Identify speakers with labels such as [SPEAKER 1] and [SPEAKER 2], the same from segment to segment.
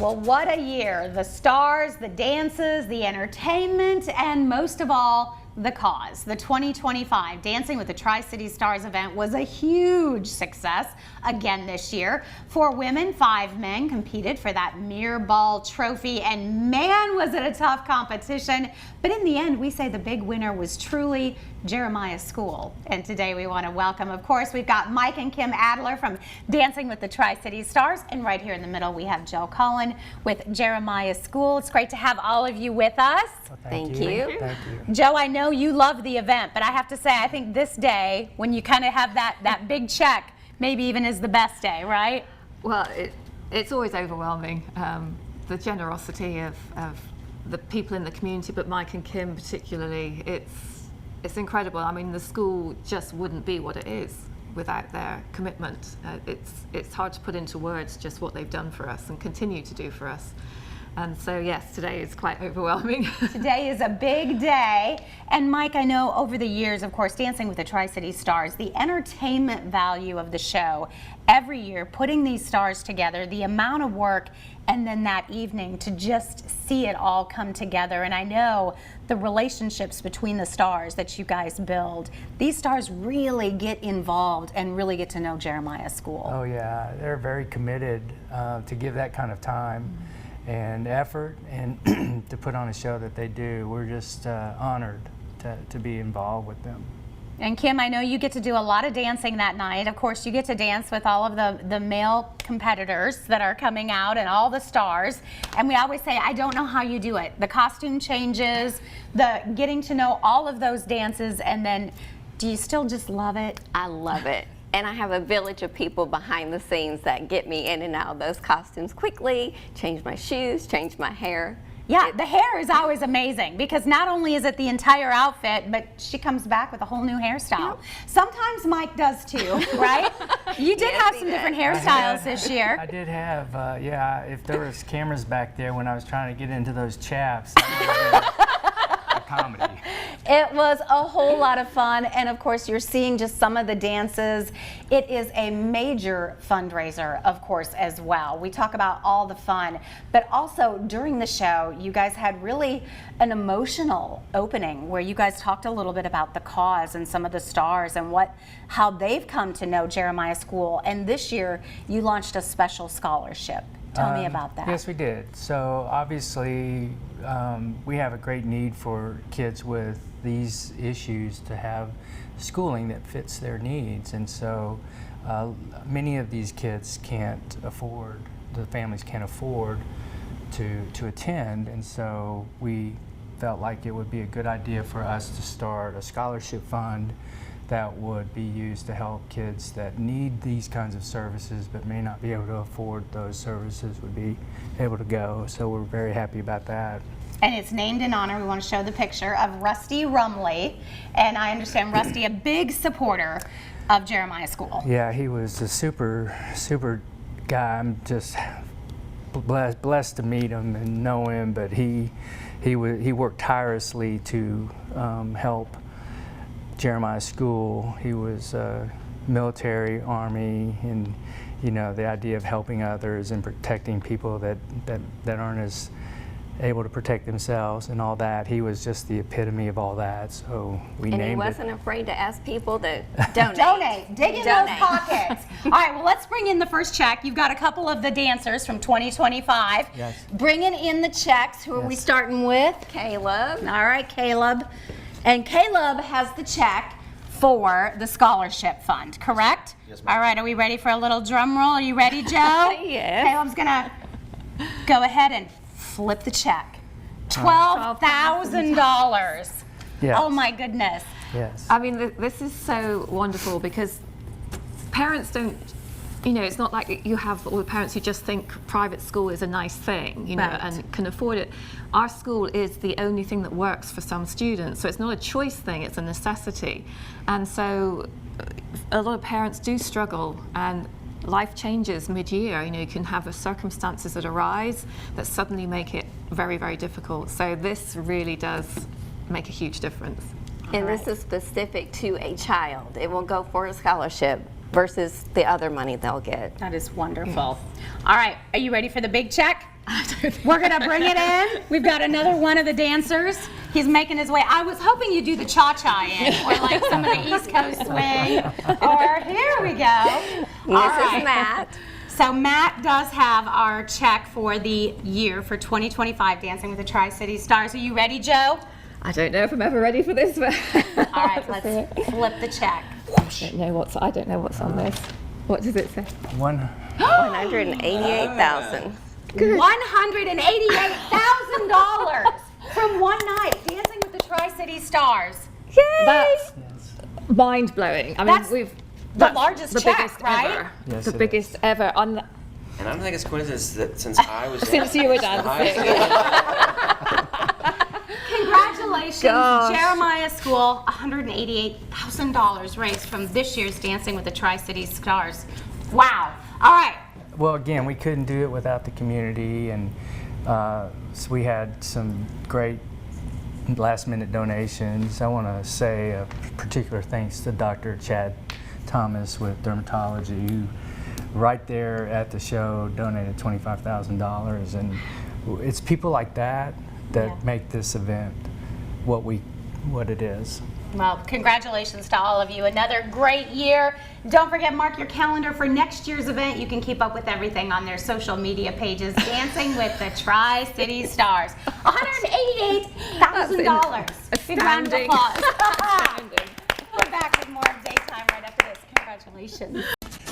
[SPEAKER 1] Well, what a year. The stars, the dances, the entertainment, and most of all, the cause. The 2025 Dancing with the Tri-Cities Stars event was a huge success again this year. 4 women, 5 men competed for that Mirror Ball trophy, and man, was it a tough competition. But in the end, we say the big winner was truly Jeremiah School. And today we want to welcome, of course, we've got Mike and Kim Adler from Dancing with the Tri-Cities Stars, and right here in the middle we have Joe Cullen with Jeremiah School. It's great to have all of you with us.
[SPEAKER 2] Well,
[SPEAKER 3] Thank you.
[SPEAKER 2] Thank you.
[SPEAKER 1] Joe, I know you love the event, but I have to say, I think this day, when you kind of have that big check, maybe even is the best day, right?
[SPEAKER 3] Well, it's always overwhelming, the generosity of the people in the community, but Mike and Kim particularly. It's incredible. I mean, the school just wouldn't be what it is without their commitment. It's hard to put into words just what they've done for us and continue to do for us. And so, yes, today is quite overwhelming.
[SPEAKER 1] Today is a big day. And Mike, I know over the years, of course, Dancing with the Tri-Cities Stars, the entertainment value of the show, every year, putting these stars together, the amount of work, and then that evening to just see it all come together. And I know the relationships between the stars that you guys build, these stars really get involved and really get to know Jeremiah School.
[SPEAKER 2] Oh yeah, they're very committed to give that kind of time and effort and to put on a show that they do. We're just honored to be involved with them.
[SPEAKER 1] And Kim, I know you get to do a lot of dancing that night. Of course, you get to dance with all of the male competitors that are coming out and all the stars. And we always say, I don't know how you do it. The costume changes, the getting to know all of those dances, and then do you still just love it?
[SPEAKER 4] I love it. And I have a village of people behind the scenes that get me in and out of those costumes quickly, change my shoes, change my hair.
[SPEAKER 1] Yeah, the hair is always amazing because not only is it the entire outfit, but she comes back with a whole new hairstyle. Sometimes Mike does too, right? You did
[SPEAKER 4] Yes,
[SPEAKER 1] have
[SPEAKER 4] he
[SPEAKER 1] some
[SPEAKER 4] did.
[SPEAKER 1] different hairstyles this year.
[SPEAKER 2] I did have, yeah, if there was cameras back there when I was trying to get into those chaps, that would have been a comedy.
[SPEAKER 1] It was a whole lot of fun, and of course you're seeing just some of the dances. It is a major fundraiser, of course, as well. We talk about all the fun, but also during the show you guys had really an emotional opening where you guys talked a little bit about the cause and some of the stars and how they've come to know Jeremiah School. And this year you launched a special scholarship. Tell me about that.
[SPEAKER 2] Yes, we did. So obviously we have a great need for kids with these issues to have schooling that fits their needs. And so many of these kids can't afford, the families can't afford to attend. And so we felt like it would be a good idea for us to start a scholarship fund that would be used to help kids that need these kinds of services but may not be able to afford those services would be able to go. So we're very happy about that.
[SPEAKER 1] And it's named in honor, we want to show the picture of Rusty Rumley. And I understand Rusty, a big supporter of Jeremiah School.
[SPEAKER 2] Yeah, he was a super guy. I'm just blessed to meet him and know him, but he worked tirelessly to help Jeremiah School. He was military, Army, and you know, the idea of helping others and protecting people that aren't as able to protect themselves and all that. He was just the epitome of all that. So we named it.
[SPEAKER 4] And he wasn't afraid to ask people to donate.
[SPEAKER 1] Donate. Dig in those pockets. All right, well, let's bring in the first check. You've got a couple of the dancers from 2025.
[SPEAKER 2] Yes.
[SPEAKER 1] Bringing in the checks. Who are we
[SPEAKER 2] Yes.
[SPEAKER 1] starting with?
[SPEAKER 4] Caleb.
[SPEAKER 1] All right, Caleb. And Caleb has the check for the scholarship fund, correct?
[SPEAKER 5] Yes, ma'am.
[SPEAKER 1] All right, are we ready for a little drum roll? Are you ready, Joe?
[SPEAKER 4] Yes.
[SPEAKER 1] Caleb's gonna go ahead and flip the check. $12,000.
[SPEAKER 2] Yes.
[SPEAKER 1] Oh my goodness.
[SPEAKER 2] Yes.
[SPEAKER 3] I mean, this is so wonderful because parents don't, you know, it's not like you have all the parents who just think private school is a nice thing, you know,
[SPEAKER 1] Right.
[SPEAKER 3] and can afford it. Our school is the only thing that works for some students, so it's not a choice thing, it's a necessity. And so a lot of parents do struggle, and life changes mid-year. You know, you can have circumstances that arise that suddenly make it very, very difficult. So this really does make a huge difference.
[SPEAKER 4] And this is specific to a child. It will go for a scholarship versus the other money they'll get.
[SPEAKER 1] That is wonderful. All right, are you ready for the big check? We're gonna bring it in. We've got another one of the dancers. He's making his way. I was hoping you'd do the cha-cha in, or like some of the East Coast swing. Or here we go.
[SPEAKER 4] This is Matt.
[SPEAKER 1] So Matt does have our check for the year for 2025 Dancing with the Tri-City Stars. Are you ready, Joe?
[SPEAKER 3] I don't know if I'm ever ready for this, but
[SPEAKER 1] All right, let's flip the check.
[SPEAKER 3] I don't know what's on this. What does it say?
[SPEAKER 2] One.
[SPEAKER 4] $188,000.
[SPEAKER 1] $188,000 from one night Dancing with the Tri-City Stars.
[SPEAKER 3] That's mind blowing. I mean,
[SPEAKER 1] That's
[SPEAKER 3] that's
[SPEAKER 1] largest
[SPEAKER 3] the
[SPEAKER 1] check,
[SPEAKER 3] biggest
[SPEAKER 1] right?
[SPEAKER 3] ever.
[SPEAKER 2] Yes,
[SPEAKER 3] The
[SPEAKER 2] it
[SPEAKER 3] biggest ever on the,
[SPEAKER 5] And I don't think it's coincidence that since I was
[SPEAKER 3] since you were dancing.
[SPEAKER 1] Congratulations,
[SPEAKER 3] Gosh.
[SPEAKER 1] Jeremiah School. $188,000 raised from this year's Dancing with the Tri-City Stars. Wow. All right.
[SPEAKER 2] Well, again, we couldn't do it without the community, and so we had some great last-minute donations. I want to say a particular thanks to Dr. Chad Thomas with dermatology, who right there at the show donated $25,000, and it's people like that that make this event what it is.
[SPEAKER 1] Well, congratulations to all of you. Another great year. Don't forget, mark your calendar for next year's event. You can keep up with everything on their social media pages. Dancing with the Tri-City Stars. $188,000. Big round of
[SPEAKER 3] Astounding.
[SPEAKER 1] applause. We're back with more of Daytime right after this. Congratulations.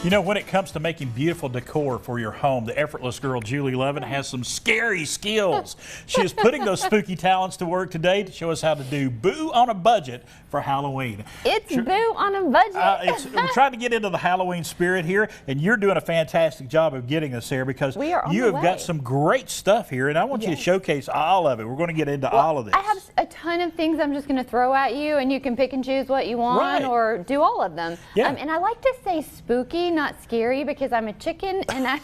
[SPEAKER 6] You know, when it comes to making beautiful decor for your home, the effortless girl Julie Levin has some scary skills. She is putting those spooky talents to work today to show us how to do Boo on a Budget for Halloween.
[SPEAKER 7] It's Boo on a budget.
[SPEAKER 6] We're trying to get into the Halloween spirit here, and you're doing a fantastic job of getting us there because
[SPEAKER 7] We are on
[SPEAKER 6] you
[SPEAKER 7] the
[SPEAKER 6] have
[SPEAKER 7] way.
[SPEAKER 6] got some great stuff here, and I want you to showcase all of it. We're going to get into all of this.
[SPEAKER 7] I have a ton of things I'm just going to throw at you, and you can pick and choose what you want
[SPEAKER 6] Right.
[SPEAKER 7] or do all of them.
[SPEAKER 6] Yeah.
[SPEAKER 7] And I like to say spooky, not scary, because I'm a chicken and I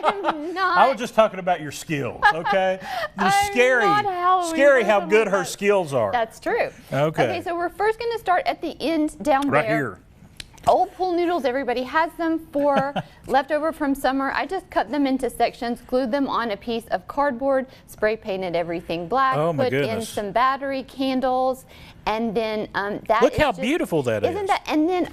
[SPEAKER 7] am not.
[SPEAKER 6] I was just talking about your skills, okay?
[SPEAKER 7] I'm
[SPEAKER 6] Scary
[SPEAKER 7] not Halloween
[SPEAKER 6] scary how
[SPEAKER 7] person
[SPEAKER 6] good
[SPEAKER 7] like
[SPEAKER 6] her
[SPEAKER 7] that.
[SPEAKER 6] skills are.
[SPEAKER 7] That's true.
[SPEAKER 6] Okay.
[SPEAKER 7] So we're first going to start at the end down
[SPEAKER 6] right
[SPEAKER 7] there.
[SPEAKER 6] here.
[SPEAKER 7] Old pool noodles, everybody has them for leftover from summer. I just cut them into sections, glued them on a piece of cardboard, spray painted everything black,
[SPEAKER 6] Oh, my
[SPEAKER 7] put in
[SPEAKER 6] goodness.
[SPEAKER 7] some battery candles, and then that
[SPEAKER 6] Look
[SPEAKER 7] is
[SPEAKER 6] how
[SPEAKER 7] just-
[SPEAKER 6] beautiful that
[SPEAKER 7] Isn't
[SPEAKER 6] is.
[SPEAKER 7] that? And then,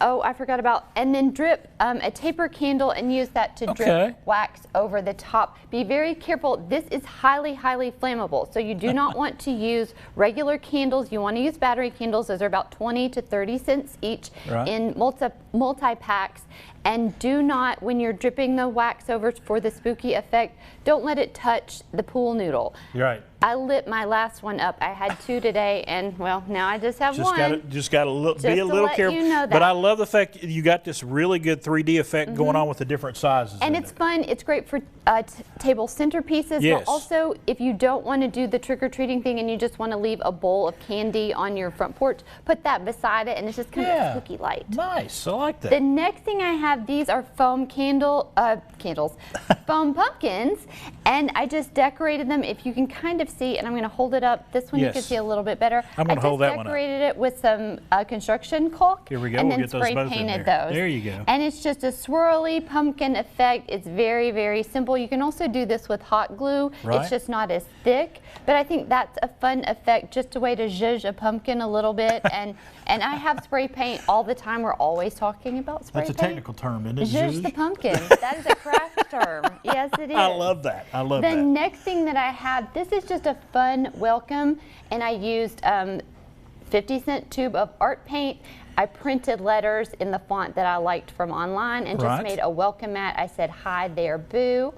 [SPEAKER 7] and then drip a taper candle and use that to
[SPEAKER 6] Okay.
[SPEAKER 7] drip wax over the top. Be very careful. This is highly, highly flammable. So you do not want to use regular candles. You want to use battery candles. Those are about 20 to 30 cents each
[SPEAKER 6] Right.
[SPEAKER 7] in multi-packs. And do not, when you're dripping the wax over for the spooky effect, don't let it touch the pool noodle.
[SPEAKER 6] You're right.
[SPEAKER 7] I lit my last one up. I had 2 today, and well, now I just have one.
[SPEAKER 6] Just got to be
[SPEAKER 7] Just
[SPEAKER 6] a
[SPEAKER 7] to
[SPEAKER 6] little
[SPEAKER 7] let
[SPEAKER 6] careful.
[SPEAKER 7] you know
[SPEAKER 6] But
[SPEAKER 7] that.
[SPEAKER 6] I love the fact that you got this really good 3D effect going on with the different sizes.
[SPEAKER 7] And
[SPEAKER 6] in
[SPEAKER 7] it's
[SPEAKER 6] it.
[SPEAKER 7] fun. It's great for table centerpieces.
[SPEAKER 6] Yes.
[SPEAKER 7] But also, if you don't want to do the trick-or-treating thing and you just want to leave a bowl of candy on your front porch, put that beside it, and it's just kind
[SPEAKER 6] Yeah.
[SPEAKER 7] of spooky light.
[SPEAKER 6] Nice. I like that.
[SPEAKER 7] The next thing I have, these are foam candles, foam pumpkins, and I just decorated them. If you can kind of see, and I'm going to hold it up. This one you can
[SPEAKER 6] Yes.
[SPEAKER 7] see a little bit better.
[SPEAKER 6] I'm gonna hold that one up.
[SPEAKER 7] I just decorated it with some construction caulk.
[SPEAKER 6] Here we go.
[SPEAKER 7] And
[SPEAKER 6] We'll
[SPEAKER 7] then
[SPEAKER 6] get those
[SPEAKER 7] spray
[SPEAKER 6] both in
[SPEAKER 7] painted
[SPEAKER 6] there.
[SPEAKER 7] those.
[SPEAKER 6] There you go.
[SPEAKER 7] And it's just a swirly pumpkin effect. It's very, very simple. You can also do this with hot glue.
[SPEAKER 6] Right.
[SPEAKER 7] It's just not as thick, but I think that's a fun effect, just a way to zhuzh a pumpkin a little bit. And I have spray paint all the time. We're always talking about spray
[SPEAKER 6] That's a
[SPEAKER 7] paint.
[SPEAKER 6] technical term, isn't it?
[SPEAKER 7] Zhuzh the
[SPEAKER 6] Zhuzh?
[SPEAKER 7] pumpkin. That is a craft term. Yes, it is.
[SPEAKER 6] I love that. I love
[SPEAKER 7] The
[SPEAKER 6] that.
[SPEAKER 7] next thing that I have, this is just a fun welcome, and I used 50-cent tube of art paint. I printed letters in the font that I liked from online and just
[SPEAKER 6] Right.
[SPEAKER 7] made a welcome mat. I said, "Hi there, Boo."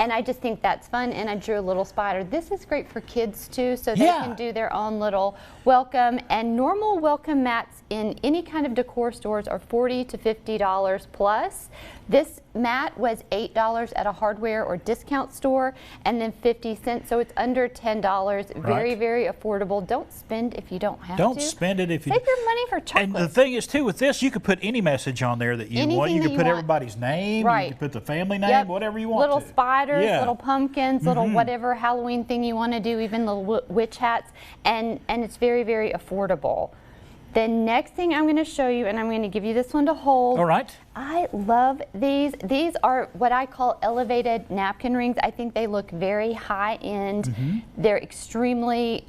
[SPEAKER 7] And I just think that's fun, and I drew a little spider. This is great for kids too, so they
[SPEAKER 6] Yeah.
[SPEAKER 7] can do their own little welcome. And normal welcome mats in any kind of decor stores are $40 to $50 plus. This mat was $8 at a hardware or discount store, and then 50 cents, so it's under $10. Very,
[SPEAKER 6] Right.
[SPEAKER 7] very affordable. Don't spend if you don't have
[SPEAKER 6] Don't
[SPEAKER 7] to.
[SPEAKER 6] spend it if you.
[SPEAKER 7] Save your money for chocolate.
[SPEAKER 6] And the thing is, too, with this, you could put any message on there that you want.
[SPEAKER 7] Anything
[SPEAKER 6] You
[SPEAKER 7] that
[SPEAKER 6] could
[SPEAKER 7] you
[SPEAKER 6] put
[SPEAKER 7] want.
[SPEAKER 6] everybody's name.
[SPEAKER 7] Right.
[SPEAKER 6] You could put the family name,
[SPEAKER 7] Yep.
[SPEAKER 6] whatever you want.
[SPEAKER 7] Little
[SPEAKER 6] to.
[SPEAKER 7] spiders,
[SPEAKER 6] Yeah.
[SPEAKER 7] little pumpkins, little whatever Halloween thing you want to do, even little witch hats, and it's very, very affordable. The next thing I'm going to show you, and I'm going to give you this one to hold.
[SPEAKER 6] All right.
[SPEAKER 7] I love these. These are what I call elevated napkin rings. I think they look very high end. They're extremely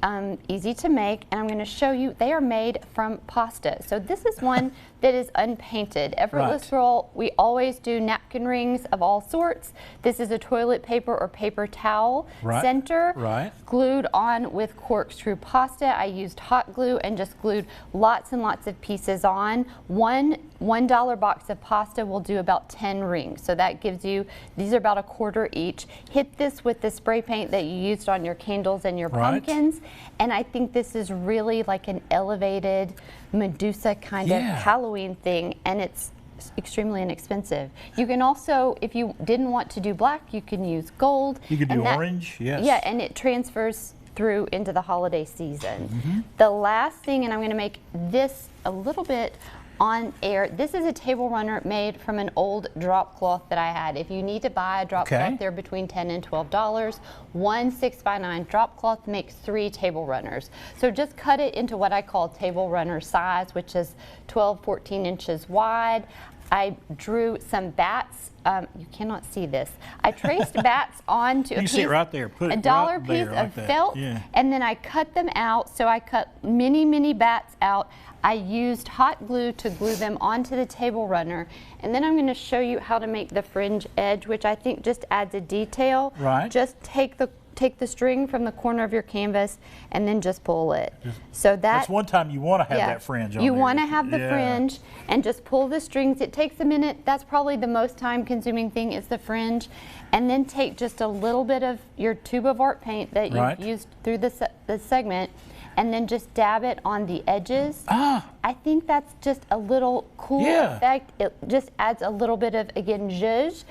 [SPEAKER 7] easy to make, and I'm going to show you. They are made from pasta. So this is one that is unpainted. Effortless
[SPEAKER 6] Right.
[SPEAKER 7] Girl, we always do napkin rings of all sorts. This is a toilet paper or paper towel
[SPEAKER 6] Right.
[SPEAKER 7] center,
[SPEAKER 6] Right.
[SPEAKER 7] glued on with corkscrew pasta. I used hot glue and just glued lots and lots of pieces on. One $1 box of pasta will do about 10 rings. So that gives you, these are about a quarter each. Hit this with the spray paint that you used on your candles and your
[SPEAKER 6] Right.
[SPEAKER 7] pumpkins. And I think this is really like an elevated Medusa kind of
[SPEAKER 6] Yeah.
[SPEAKER 7] Halloween thing, and it's extremely inexpensive. You can also, if you didn't want to do black, you can use gold.
[SPEAKER 6] You could do
[SPEAKER 7] and that-
[SPEAKER 6] orange, yes.
[SPEAKER 7] Yeah, and it transfers through into the holiday season.
[SPEAKER 6] Mm-hmm.
[SPEAKER 7] The last thing, and I'm going to make this a little bit on air. This is a table runner made from an old drop cloth that I had. If you need to buy a drop
[SPEAKER 6] Okay.
[SPEAKER 7] cloth, they're between $10 and $12. One 6x9 drop cloth makes 3 table runners. So just cut it into what I call table runner size, which is 12, 14 inches wide. I drew some bats. You cannot see this. I traced bats onto
[SPEAKER 6] You
[SPEAKER 7] a
[SPEAKER 6] can see it
[SPEAKER 7] piece,
[SPEAKER 6] right there. Put it
[SPEAKER 7] a
[SPEAKER 6] right
[SPEAKER 7] dollar
[SPEAKER 6] there
[SPEAKER 7] piece
[SPEAKER 6] like
[SPEAKER 7] of
[SPEAKER 6] that.
[SPEAKER 7] felt,
[SPEAKER 6] Yeah.
[SPEAKER 7] and then I cut them out. So I cut many, many bats out. I used hot glue to glue them onto the table runner, and then I'm going to show you how to make the fringe edge, which I think just adds a detail.
[SPEAKER 6] Right.
[SPEAKER 7] Just take the string from the corner of your canvas and then just pull it. So
[SPEAKER 6] That's one time you want to have that fringe on
[SPEAKER 7] you
[SPEAKER 6] there.
[SPEAKER 7] want to have the
[SPEAKER 6] Yeah.
[SPEAKER 7] fringe and just pull the strings. It takes a minute. That's probably the most time consuming thing is the fringe. And then take just a little bit of your tube of art paint that you've
[SPEAKER 6] Right.
[SPEAKER 7] used through the segment and then just dab it on the edges.
[SPEAKER 6] Ah.
[SPEAKER 7] I think that's just a little cool
[SPEAKER 6] Yeah.
[SPEAKER 7] effect. It just adds a little bit of, again, zhuzh,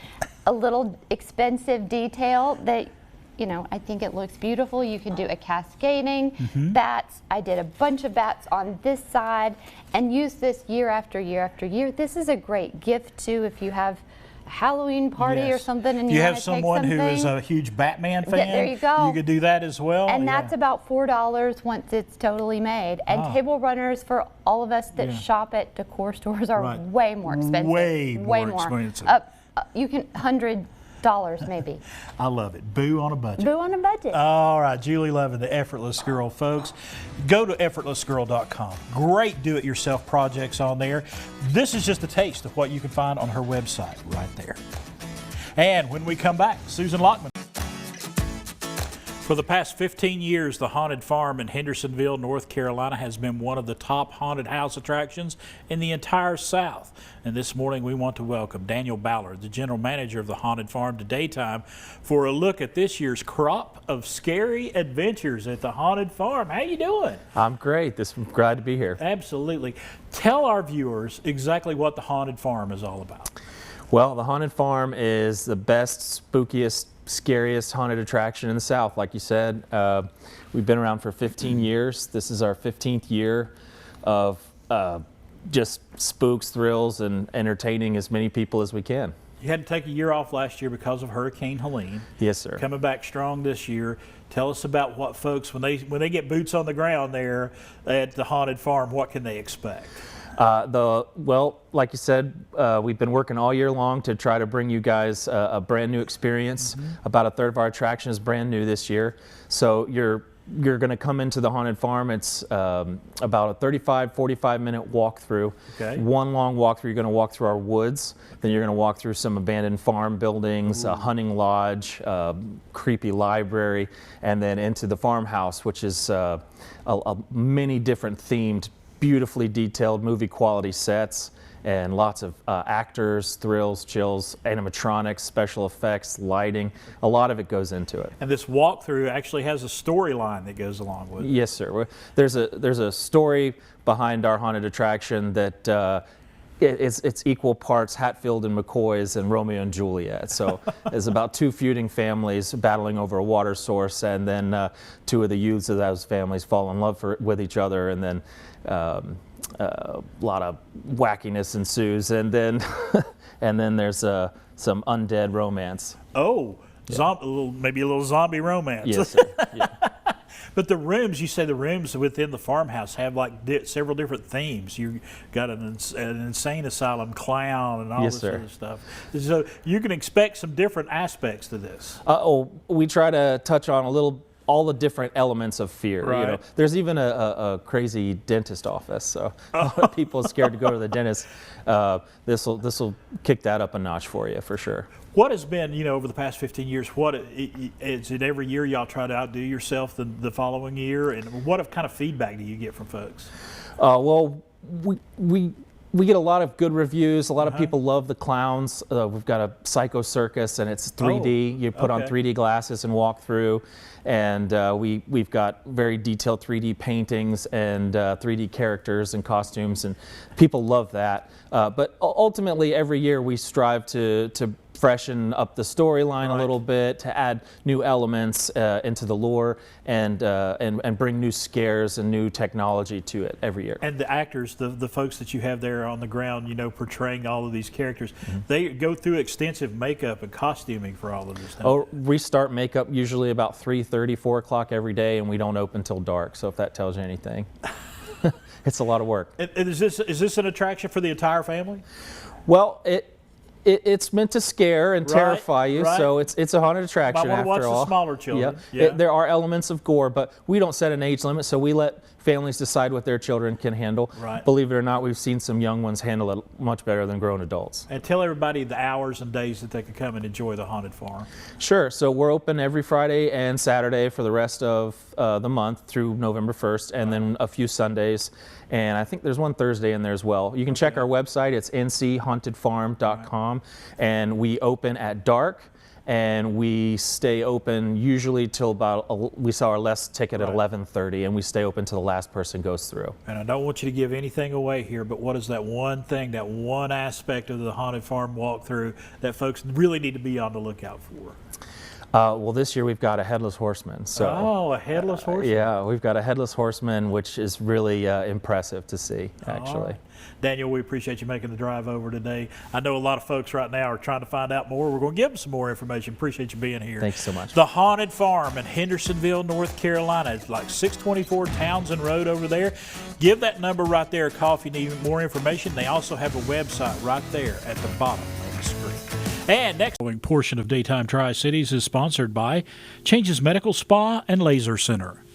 [SPEAKER 7] a little expensive detail that, you know, I think it looks beautiful. You can do a cascading, bats. I did a bunch of bats on this side and use this year after year after year. This is a great gift too if you have a Halloween party or
[SPEAKER 6] Yes.
[SPEAKER 7] something and
[SPEAKER 6] you
[SPEAKER 7] you
[SPEAKER 6] have
[SPEAKER 7] want to take
[SPEAKER 6] someone who is
[SPEAKER 7] something.
[SPEAKER 6] a huge Batman fan.
[SPEAKER 7] Yeah, there you go.
[SPEAKER 6] You could do that as well.
[SPEAKER 7] And
[SPEAKER 6] Yeah.
[SPEAKER 7] that's about $4 once it's totally made. And
[SPEAKER 6] Ah.
[SPEAKER 7] table runners for all of us that
[SPEAKER 6] Yeah.
[SPEAKER 7] shop at decor stores are
[SPEAKER 6] Right.
[SPEAKER 7] way more expensive.
[SPEAKER 6] Way more expensive.
[SPEAKER 7] You can $100 maybe.
[SPEAKER 6] I love it. Boo on a budget.
[SPEAKER 7] Boo on a budget.
[SPEAKER 6] All right, Julie Levin, the Effortless Girl, folks. Go to effortlessgirl.com. Great do-it-yourself projects on there. This is just a taste of what you can find on her website right there. And when we come back, Susan Lockman. For the past 15 years, the Haunted Farm in Hendersonville, North Carolina has been one of the top haunted house attractions in the entire South. And this morning we want to welcome Daniel Ballard, the general manager of the Haunted Farm, to Daytime for a look at this year's crop of scary adventures at the Haunted Farm. How you doing?
[SPEAKER 8] I'm great. I'm glad to be here.
[SPEAKER 6] Absolutely. Tell our viewers exactly what the Haunted Farm is all about.
[SPEAKER 8] Well, the Haunted Farm is the best, spookiest, scariest haunted attraction in the South, like you said. We've been around for 15 years. This is our 15th year of just spooks, thrills, and entertaining as many people as we can.
[SPEAKER 6] You had to take a year off last year because of Hurricane Helene.
[SPEAKER 8] Yes, sir.
[SPEAKER 6] Coming back strong this year. Tell us about what folks, when they get boots on the ground there at the Haunted Farm, what can they expect?
[SPEAKER 8] Well, like you said, we've been working all year long to try to bring you guys a brand new experience. About a third of our attraction is brand new this year. So you're going to come into the Haunted Farm. It's about a 35, 45-minute walkthrough.
[SPEAKER 6] Okay.
[SPEAKER 8] One long walkthrough. You're going to walk through our woods. Then you're going to walk through some abandoned farm buildings, a hunting lodge, creepy library, and then into the farmhouse, which is many different themed, beautifully detailed movie quality sets and lots of actors, thrills, chills, animatronics, special effects, lighting. A lot of it goes into it.
[SPEAKER 6] And this walkthrough actually has a storyline that goes along with it.
[SPEAKER 8] Yes, sir. There's a story behind our haunted attraction that it's equal parts Hatfield and McCoys and Romeo and Juliet. So it's about two feuding families battling over a water source, and then two of the youths of those families fall in love with each other, and then a lot of wackiness ensues, and then and then there's some undead romance.
[SPEAKER 6] Oh, maybe a little zombie romance.
[SPEAKER 8] Yes, sir. Yeah.
[SPEAKER 6] But the rooms, you say the rooms within the farmhouse have like several different themes. You got an insane asylum, clown, and all
[SPEAKER 8] Yes,
[SPEAKER 6] this
[SPEAKER 8] sir.
[SPEAKER 6] other stuff. So you can expect some different aspects to this.
[SPEAKER 8] We try to touch on all the different elements of fear. You know,
[SPEAKER 6] Right.
[SPEAKER 8] there's even a crazy dentist office, so a lot of people are scared to go to the dentist. This will kick that up a notch for you for sure.
[SPEAKER 6] What has been, over the past 15 years, is it every year y'all try to outdo yourself the following year? And what kind of feedback do you get from folks?
[SPEAKER 8] Well, we get a lot of good reviews. A lot of people love the clowns. We've got a Psycho Circus, and it's 3D. You put on
[SPEAKER 6] okay.
[SPEAKER 8] 3D glasses and walk through. And we've got very detailed 3D paintings and 3D characters and costumes, and people love that. But ultimately, every year we strive to freshen up the storyline a little bit, to add new elements into the lore, and bring new scares and new technology to it every year.
[SPEAKER 6] And the actors, the folks that you have there on the ground, portraying all of these characters, they go through extensive makeup and costuming for all of this stuff.
[SPEAKER 8] Oh, we start makeup usually about 3:30, 4 o'clock every day, and we don't open till dark. So if that tells you anything, it's a lot of work.
[SPEAKER 6] And is this an attraction for the entire family?
[SPEAKER 8] Well, it's meant to scare and
[SPEAKER 6] Right,
[SPEAKER 8] terrify you,
[SPEAKER 6] right.
[SPEAKER 8] so it's a haunted attraction
[SPEAKER 6] Might wanna
[SPEAKER 8] after
[SPEAKER 6] watch the
[SPEAKER 8] all.
[SPEAKER 6] smaller children,
[SPEAKER 8] Yeah.
[SPEAKER 6] yeah.
[SPEAKER 8] There are elements of gore, but we don't set an age limit, so we let families decide what their children can handle.
[SPEAKER 6] Right.
[SPEAKER 8] Believe it or not, we've seen some young ones handle it much better than grown adults.
[SPEAKER 6] And tell everybody the hours and days that they can come and enjoy the Haunted Farm.
[SPEAKER 8] Sure. So we're open every Friday and Saturday for the rest of the month through November 1st, and then a few Sundays. And I think there's one Thursday in there as well. You can check our website. It's nchauntedfarm.com. And we open at dark, and we stay open usually till we sell our last ticket at 11:30, and we stay open till the last person goes through.
[SPEAKER 6] And I don't want you to give anything away here, but what is that one thing, that one aspect of the Haunted Farm walkthrough that folks really need to be on the lookout for?
[SPEAKER 8] Well, this year we've got a headless horseman. So,
[SPEAKER 6] a headless horseman.
[SPEAKER 8] yeah, we've got a headless horseman, which is really impressive to see, actually.
[SPEAKER 6] All right. Daniel, we appreciate you making the drive over today. I know a lot of folks right now are trying to find out more. We're going to give them some more information. Appreciate you being here.
[SPEAKER 8] Thank you so much.
[SPEAKER 6] The Haunted Farm in Hendersonville, North Carolina. It's like 624 Townsend Road over there. Give that number right there a call if you need more information. They also have a website right there at the bottom of the screen. And next portion of Daytime Tri-Cities is sponsored by Changes Medical Spa and Laser Center.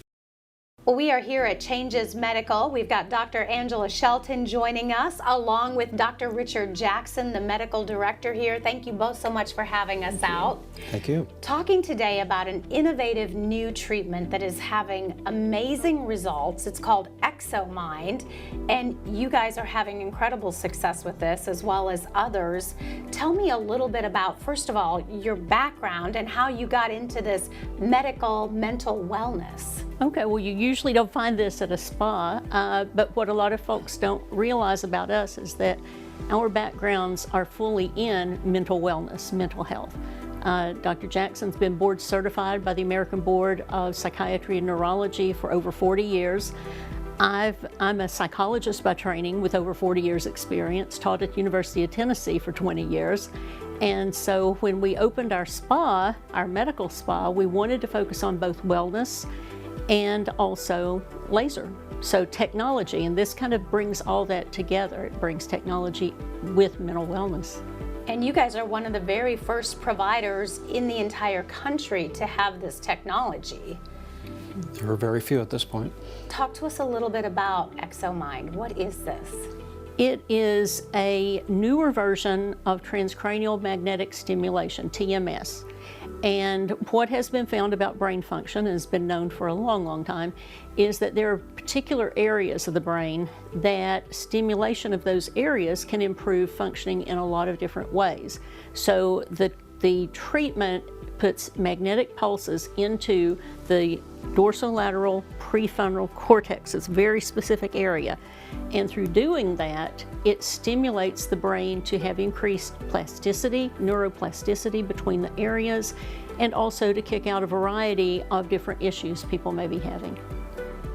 [SPEAKER 1] Well, we are here at Changes Medical. We've got Dr. Angela Shelton joining us, along with Dr. Richard Jackson, the medical director here. Thank you both so much for having us out.
[SPEAKER 9] Thank you.
[SPEAKER 1] Talking today about an innovative new treatment that is having amazing results. It's called ExoMind, and you guys are having incredible success with this, as well as others. Tell me a little bit about, first of all, your background and how you got into this medical mental wellness.
[SPEAKER 10] Okay, well, you usually don't find this at a spa, but what a lot of folks don't realize about us is that our backgrounds are fully in mental wellness, mental health. Dr. Jackson's been board certified by the American Board of Psychiatry and Neurology for over 40 years. I'm a psychologist by training with over 40 years experience, taught at the University of Tennessee for 20 years. And so when we opened our spa, our medical spa, we wanted to focus on both wellness and also laser. So technology, and this kind of brings all that together. It brings technology with mental wellness.
[SPEAKER 1] And you guys are one of the very first providers in the entire country to have this technology.
[SPEAKER 9] There are very few at this point.
[SPEAKER 1] Talk to us a little bit about ExoMind. What is this?
[SPEAKER 10] It is a newer version of transcranial magnetic stimulation, TMS. And what has been found about brain function, and has been known for a long, long time, is that there are particular areas of the brain that stimulation of those areas can improve functioning in a lot of different ways. So the treatment puts magnetic pulses into the dorsolateral prefrontal cortex. It's a very specific area. And through doing that, it stimulates the brain to have increased plasticity, neuroplasticity between the areas, and also to kick out a variety of different issues people may be having.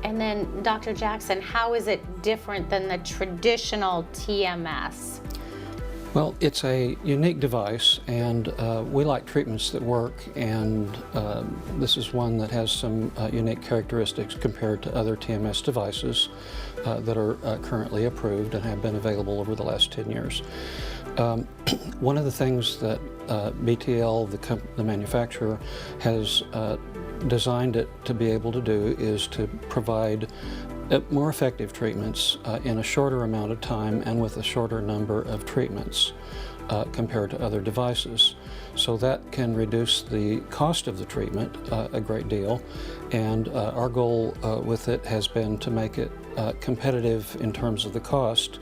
[SPEAKER 1] And then, Dr. Jackson, how is it different than the traditional TMS?
[SPEAKER 9] Well, it's a unique device, and we like treatments that work, and this is one that has some unique characteristics compared to other TMS devices that are currently approved and have been available over the last 10 years. One of the things that BTL, the manufacturer, has designed it to be able to do is to provide more effective treatments in a shorter amount of time and with a shorter number of treatments compared to other devices. So that can reduce the cost of the treatment a great deal, and our goal with it has been to make it competitive in terms of the cost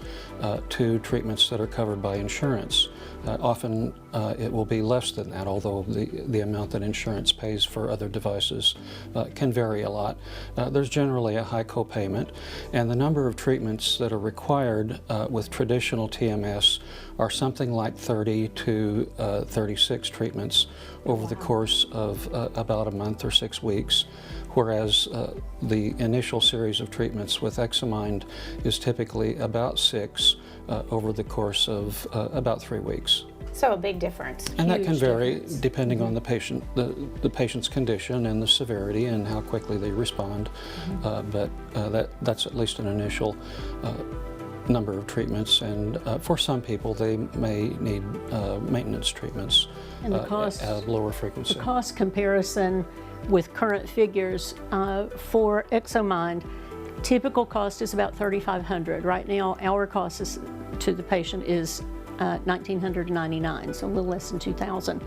[SPEAKER 9] to treatments that are covered by insurance. Often it will be less than that, although the amount that insurance pays for other devices can vary a lot. There's generally a high copayment, and the number of treatments that are required with traditional TMS are something like 30 to 36 treatments over the course of about a month or 6 weeks, whereas the initial series of treatments with Examind is typically about 6 over the course of about 3 weeks.
[SPEAKER 1] So a big difference.
[SPEAKER 9] And that can
[SPEAKER 1] Huge
[SPEAKER 9] vary
[SPEAKER 1] difference.
[SPEAKER 9] depending on the patient, the patient's condition and the severity and how quickly they respond. But that's at least an initial number of treatments, and for some people they may need maintenance treatments
[SPEAKER 10] And the cost,
[SPEAKER 9] at a lower frequency.
[SPEAKER 10] the cost comparison with current figures for Examind, typical cost is about $3,500. Right now, our cost is, to the patient is $1,999, so a little less than $2,000.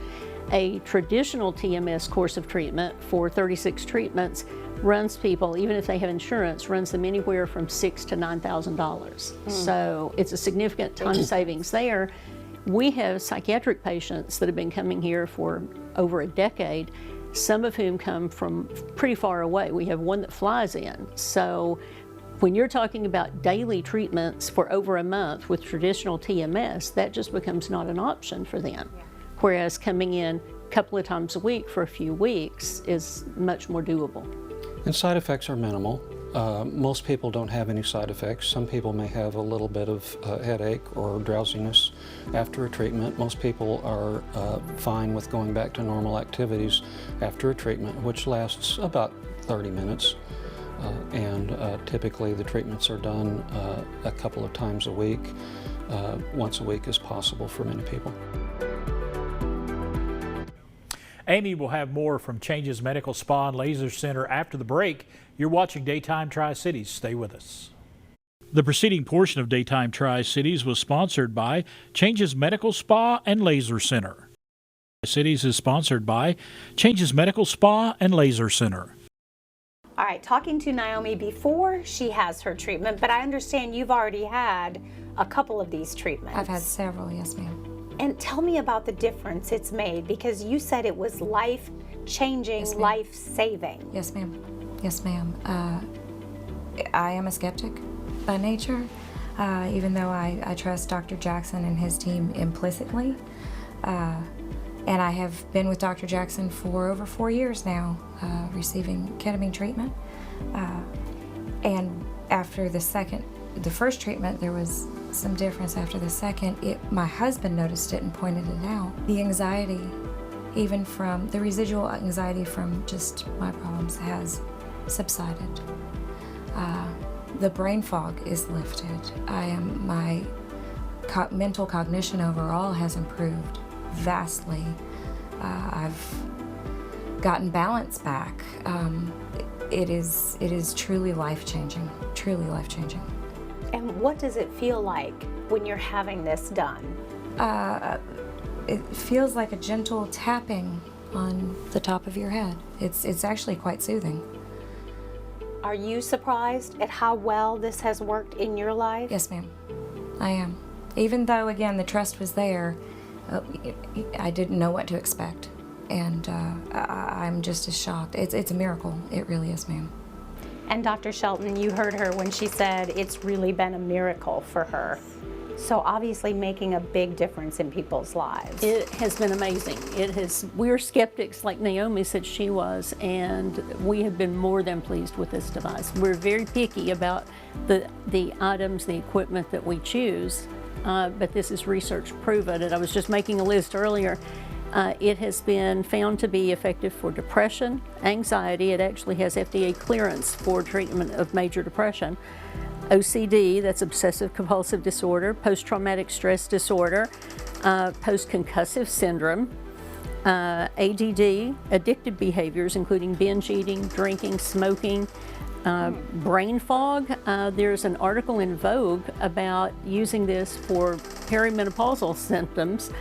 [SPEAKER 10] A traditional TMS course of treatment for 36 treatments runs people, even if they have insurance, runs them anywhere from $6,000 to $9,000. So it's a significant time savings there. We have psychiatric patients that have been coming here for over a decade, some of whom come from pretty far away. We have one that flies in. So when you're talking about daily treatments for over a month with traditional TMS, that just becomes not an option for them. Whereas coming in a couple of times a week for a few weeks is much more doable.
[SPEAKER 9] And side effects are minimal. Most people don't have any side effects. Some people may have a little bit of headache or drowsiness after a treatment. Most people are fine with going back to normal activities after a treatment, which lasts about 30 minutes. And typically the treatments are done a couple of times a week. Once a week is possible for many people.
[SPEAKER 6] Amy will have more from Changes Medical Spa and Laser Center after the break. You're watching Daytime Tri-Cities. Stay with us. The preceding portion of Daytime Tri-Cities was sponsored by Changes Medical Spa and Laser Center. Tri-Cities is sponsored by Changes Medical Spa and Laser Center.
[SPEAKER 1] All right, talking to Naomi before she has her treatment, but I understand you've already had a couple of these treatments.
[SPEAKER 11] I've had several, yes ma'am.
[SPEAKER 1] And tell me about the difference it's made, because you said it was life-changing,
[SPEAKER 11] Yes, ma'am.
[SPEAKER 1] life-saving.
[SPEAKER 11] Yes ma'am. Yes ma'am. I am a skeptic by nature, even though I trust Dr. Jackson and his team implicitly. And I have been with Dr. Jackson for over 4 years now, receiving ketamine treatment. And after the first treatment, there was some difference. After the second, my husband noticed it and pointed it out. The anxiety, even from the residual anxiety from just my problems, has subsided. The brain fog is lifted. My mental cognition overall has improved vastly. I've gotten balance back. It is truly life-changing, truly life-changing.
[SPEAKER 1] And what does it feel like when you're having this done?
[SPEAKER 11] It feels like a gentle tapping on the top of your head. It's actually quite soothing.
[SPEAKER 1] Are you surprised at how well this has worked in your life?
[SPEAKER 11] Yes, ma'am. I am. Even though, again, the trust was there, I didn't know what to expect. And I'm just as shocked. It's a miracle. It really is, ma'am.
[SPEAKER 1] And Dr. Shelton, you heard her when she said it's really been a miracle for her. So obviously making a big difference in people's lives.
[SPEAKER 10] It has been amazing. We're skeptics like Naomi said she was, and we have been more than pleased with this device. We're very picky about the items, the equipment that we choose, but this is research proven, and I was just making a list earlier. It has been found to be effective for depression, anxiety. It actually has FDA clearance for treatment of major depression. OCD, that's obsessive compulsive disorder, post-traumatic stress disorder, post-concussive syndrome, ADD, addictive behaviors including binge eating, drinking, smoking, brain fog. There's an article in Vogue about using this for perimenopausal symptoms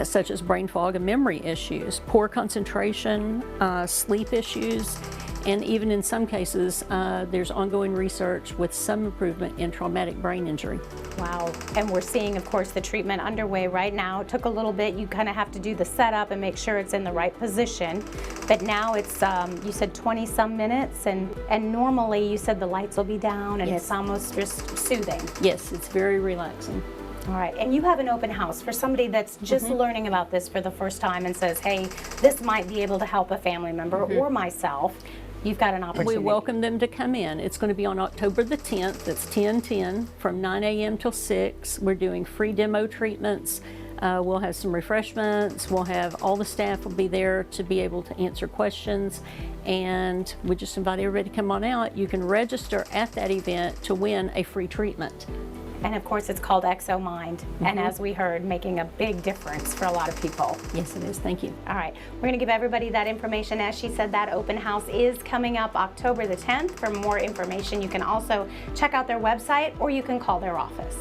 [SPEAKER 10] such as brain fog and memory issues, poor concentration, sleep issues, and even in some cases, there's ongoing research with some improvement in traumatic brain injury.
[SPEAKER 1] Wow. And we're seeing, of course, the treatment underway right now. It took a little bit. You kind of have to do the setup and make sure it's in the right position. But now it's, you said 20 some minutes, and normally you said the lights will be down and
[SPEAKER 10] Yes.
[SPEAKER 1] it's almost just soothing.
[SPEAKER 10] Yes, it's very relaxing.
[SPEAKER 1] All right, and you have an open house for somebody that's just learning about this for the first time and says, hey, this might be able to help a family member or myself. You've got an opportunity.
[SPEAKER 10] We welcome them to come in. It's going to be on October the 10th. It's 10/10 from 9 a.m. till 6. We're doing free demo treatments. We'll have some refreshments. We'll have all the staff will be there to be able to answer questions. And we just invite everybody to come on out. You can register at that event to win a free treatment.
[SPEAKER 1] And of course, it's called ExoMind. And as we heard, making a big difference for a lot of people.
[SPEAKER 10] Yes, it is. Thank you.
[SPEAKER 1] All right, we're going to give everybody that information. As she said, that open house is coming up October the 10th. For more information, you can also check out their website or you can call their office.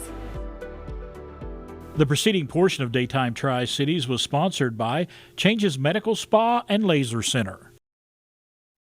[SPEAKER 6] The preceding portion of Daytime Tri-Cities was sponsored by Changes Medical Spa and Laser Center.